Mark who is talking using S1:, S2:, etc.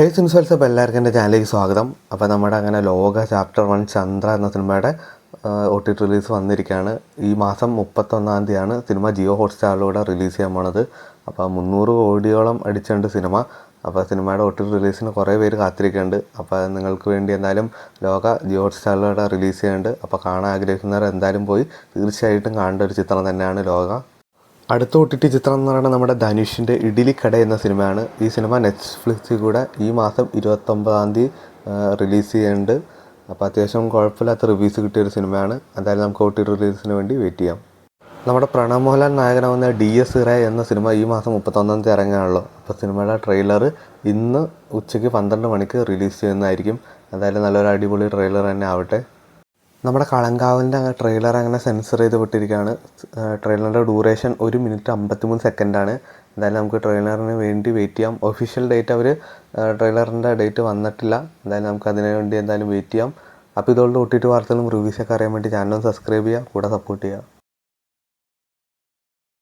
S1: ഹേ since അപ്പോൾ എല്ലാവർക്കും എൻ്റെ ചാനലിലേക്ക് സ്വാഗതം. അപ്പോൾ നമ്മുടെ അങ്ങനെ ലോക ചാപ്റ്റർ 1 ചന്ദ്ര എന്ന സിനിമയുടെ OTT റിലീസ് വന്നിരിക്കുകയാണ്. ഈ മാസം 31-ാം തീയതിയാണ് സിനിമ ജിയോ ഹോട്ട്സ്റ്റാറിലൂടെ റിലീസ് ചെയ്യാൻ പോണത്. അപ്പോൾ 300 കോടിയോളം അടിച്ചുണ്ട് സിനിമ. അപ്പോൾ സിനിമയുടെ OTT റിലീസിന് കുറേ പേര് കാത്തിരിക്കുന്നുണ്ട്. അപ്പോൾ നിങ്ങൾക്ക് വേണ്ടി എന്തായാലും ജിയോ ഹോട്ട്സ്റ്റാറിലൂടെ റിലീസ് ചെയ്യുന്നുണ്ട്. അപ്പോൾ കാണാൻ ആഗ്രഹിക്കുന്നവർ എന്തായാലും പോയി തീർച്ചയായിട്ടും കാണേണ്ട ഒരു ചിത്രം തന്നെയാണ് ലോക. അടുത്ത OTT ചിത്രം എന്ന് പറയുന്നത് നമ്മുടെ ധനുഷിൻ്റെ ഇഡ്ഡലിക്കട എന്ന സിനിമയാണ്. ഈ സിനിമ നെറ്റ്ഫ്ലിക്സിൽ കൂടെ ഈ മാസം 29-ാം തീയതി റിലീസ് ചെയ്യുന്നുണ്ട്. അപ്പോൾ അത്യാവശ്യം കുഴപ്പമില്ലാത്ത റിവ്യൂസ് കിട്ടിയൊരു സിനിമയാണ്. എന്തായാലും നമുക്ക് OTT റിലീസിന് വേണ്ടി വെയിറ്റ് ചെയ്യാം. നമ്മുടെ പ്രണവ് മോഹൻലാൽ നായകനാവുന്ന DS ഇറ എന്ന സിനിമ ഈ മാസം 31-ാം തീയതി ഇറങ്ങാനുള്ളൂ. അപ്പോൾ സിനിമയുടെ ട്രെയിലർ ഇന്ന് ഉച്ചയ്ക്ക് 12 മണിക്ക് റിലീസ് ചെയ്യുന്നതായിരിക്കും. എന്തായാലും നല്ലൊരു അടിപൊളി ട്രെയിലർ തന്നെ ആവട്ടെ. നമ്മുടെ കളങ്കാവലിൻ്റെ ട്രെയിലർ അങ്ങനെ സെൻസർ ചെയ്ത് വിട്ടിരിക്കുകയാണ്. ട്രെയിലറിൻ്റെ ഡ്യൂറേഷൻ 1 മിനിറ്റ് 53 സെക്കൻഡാണ്. എന്തായാലും നമുക്ക് ട്രെയിലറിന് വേണ്ടി വെയിറ്റ് ചെയ്യാം. ഒഫീഷ്യൽ ഡേറ്റ് അവർ ട്രെയിലറിൻ്റെ ഡേറ്റ് വന്നിട്ടില്ല. എന്തായാലും നമുക്ക് അതിന് വേണ്ടി എന്തായാലും വെയിറ്റ് ചെയ്യാം. അപ്പോൾ ഇതുകൊണ്ട് OTT വാർത്തകളും റിവ്യൂസൊക്കെ അറിയാൻ വേണ്ടി ചാനൽ സബ്സ്ക്രൈബ് ചെയ്യുക, കൂടെ സപ്പോർട്ട് ചെയ്യുക.